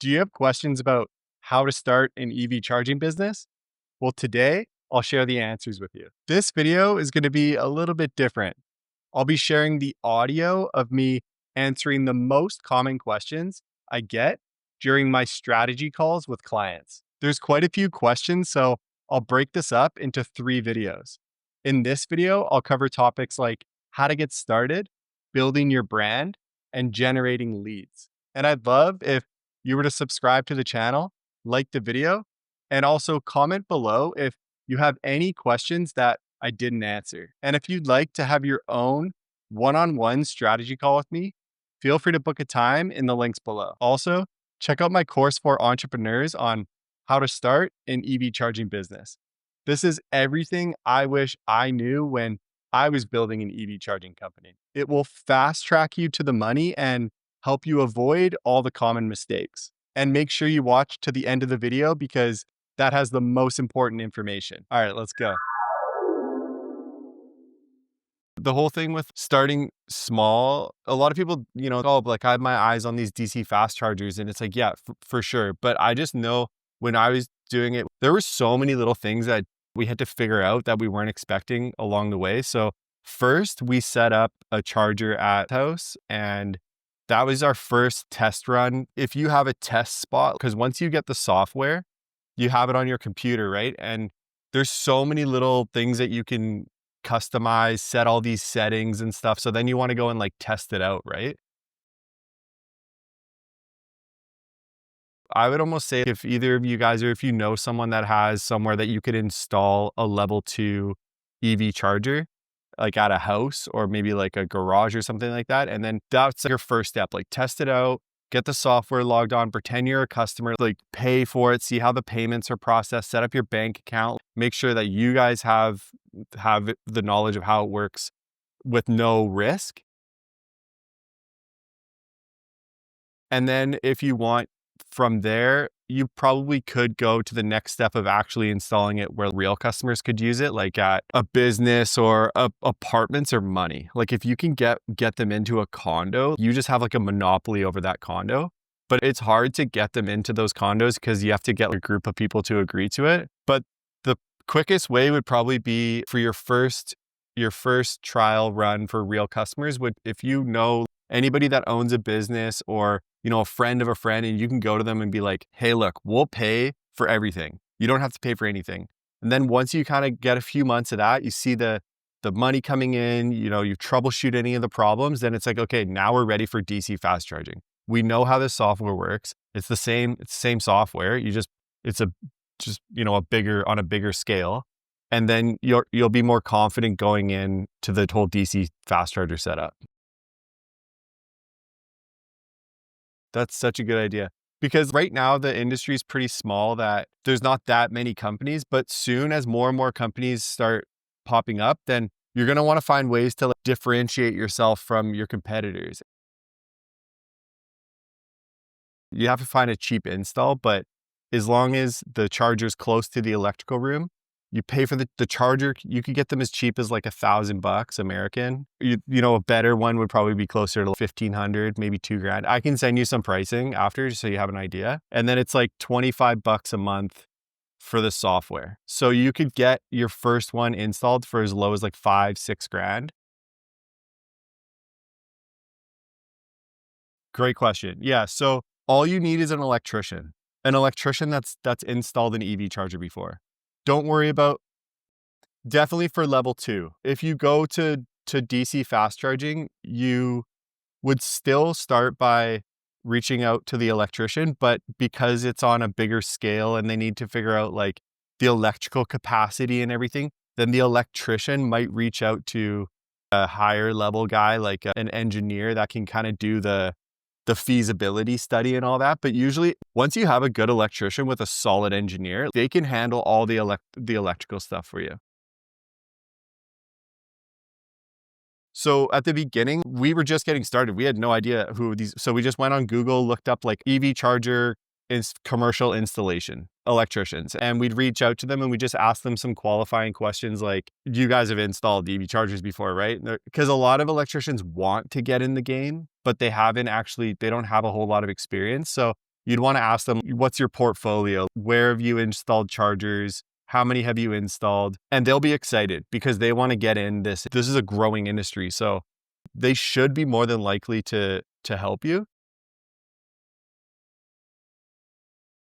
Do you have questions about how to start an EV charging business? Well, today I'll share the answers with you. This video is going to be a little bit different. I'll be sharing the audio of me answering the most common questions I get during my strategy calls with clients. There's quite a few questions, so I'll break this up into 3 videos. In this video, I'll cover topics like how to get started, building your brand, and generating leads. And I'd love if you were to subscribe to the channel, like the video, and also comment below if you have any questions that I didn't answer. And if you'd like to have your own one-on-one strategy call with me, feel free to book a time in the links below. Also, check out my course for entrepreneurs on how to start an EV charging business. This is everything I wish I knew when I was building an EV charging company. It will fast track you to the money and help you avoid all the common mistakes. And make sure you watch to the end of the video because that has the most important information. All right, let's go. The whole thing with starting small, a lot of people, oh, like I have my eyes on these DC fast chargers, and it's like, yeah, for sure. But I just know when I was doing it, there were so many little things that we had to figure out that we weren't expecting along the way. So first we set up a charger at house, and that was our first test run. If you have a test spot, because once you get the software, you have it on your computer, right? And there's so many little things that you can customize, set all these settings and stuff. So then you want to go and like test it out, right? I would almost say if either of you guys, or if you know someone that has somewhere that you could install a level 2 EV charger, like at a house or maybe like a garage or something like that. And then that's your first step, like test it out, get the software logged on, pretend you're a customer, like pay for it, see how the payments are processed, set up your bank account, make sure that you guys have the knowledge of how it works with no risk. And then if you want from there, you probably could go to the next step of actually installing it where real customers could use it, like at a business or apartments or money. Like if you can get them into a condo, you just have like a monopoly over that condo. But it's hard to get them into those condos because you have to get a group of people to agree to it. But the quickest way would probably be for your first trial run for real customers would, if you know anybody that owns a business or a friend of a friend, and you can go to them and be like, hey, look, we'll pay for everything. You don't have to pay for anything. And then once you kind of get a few months of that, you see the money coming in, you troubleshoot any of the problems, then it's like, okay, now we're ready for DC fast charging. We know how this software works. It's the same software. It's a bigger scale. And then you'll be more confident going in to the whole DC fast charger setup. That's such a good idea, because right now the industry is pretty small, that there's not that many companies, but soon as more and more companies start popping up, then you're going to want to find ways to differentiate yourself from your competitors. You have to find a cheap install, but as long as the charger's close to the electrical room, you pay for the charger. You could get them as cheap as like $1,000 American. A better one would probably be closer to 1,500, maybe $2,000. I can send you some pricing after so you have an idea. And then it's like $25 a month for the software. So you could get your first one installed for as low as like $5,000-6,000. Great question. Yeah. So all you need is an electrician that's installed an EV charger before. Don't worry about, definitely for level 2. If you go to DC fast charging, you would still start by reaching out to the electrician, but because it's on a bigger scale and they need to figure out like the electrical capacity and everything, then the electrician might reach out to a higher level guy, like an engineer that can kind of do the feasibility study and all that. But usually once you have a good electrician with a solid engineer, they can handle all the electrical stuff for you. So at the beginning, we were just getting started. We had no idea so we just went on Google, looked up like EV charger commercial installation electricians, and we'd reach out to them and we just ask them some qualifying questions like, you guys have installed EV chargers before, right? Because a lot of electricians want to get in the game, but they don't have a whole lot of experience. So You'd want to ask them, what's your portfolio? Where have you installed chargers? How many have you installed? And they'll be excited because they want to get in this. This is a growing industry. So they should be more than likely to help you.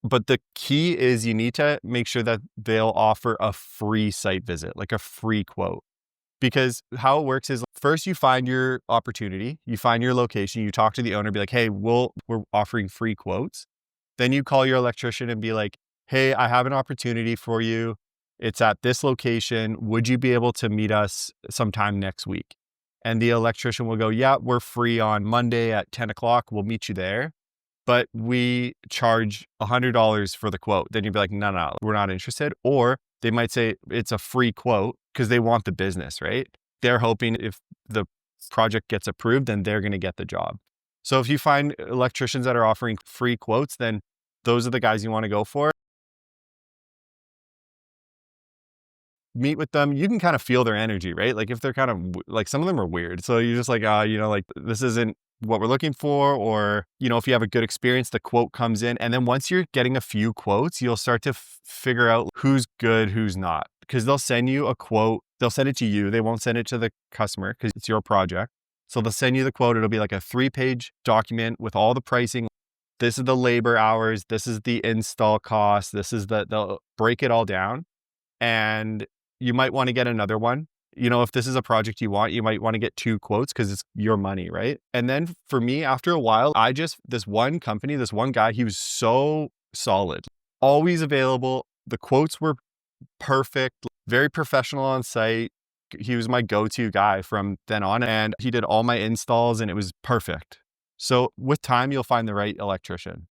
But the key is you need to make sure that they'll offer a free site visit, like a free quote. Because how it works is first you find your opportunity, you find your location, you talk to the owner, be like, hey, we're offering free quotes. Then you call your electrician and be like, hey, I have an opportunity for you. It's at this location. Would you be able to meet us sometime next week? And the electrician will go, yeah, we're free on Monday at 10 o'clock. We'll meet you there, but we charge $100 for the quote. Then you'd be like, no, we're not interested. Or they might say it's a free quote because they want the business, right? They're hoping if the project gets approved, then they're going to get the job. So if you find electricians that are offering free quotes, then those are the guys you want to go for. Meet with them. You can kind of feel their energy, right? Like if they're kind of like, some of them are weird. So you're just like, like this isn't what we're looking for. Or, if you have a good experience, the quote comes in. And then once you're getting a few quotes, you'll start to figure out who's good, who's not. Because they'll send you a quote. They'll send it to you. They won't send it to the customer because it's your project. So they'll send you the quote. It'll be like a 3-page document with all the pricing. This is the labor hours. This is the install cost. They'll break it all down. And you might want to get another one. If this is a project you want, you might want to get 2 quotes because it's your money, right? And then for me, after a while, this one company, this one guy, he was so solid, always available. The quotes were perfect, very professional on site. He was my go-to guy from then on, and he did all my installs and it was perfect. So with time, you'll find the right electrician.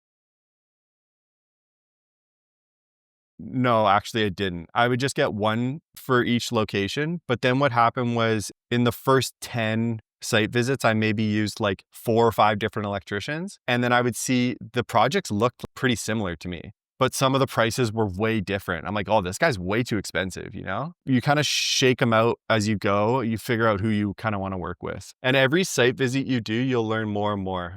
No, actually, I didn't. I would just get one for each location. But then what happened was in the first 10 site visits, I maybe used like 4 or 5 different electricians. And then I would see the projects looked pretty similar to me, but some of the prices were way different. I'm like, oh, this guy's way too expensive, You kind of shake them out as you go. You figure out who you kind of want to work with. And every site visit you do, you'll learn more and more.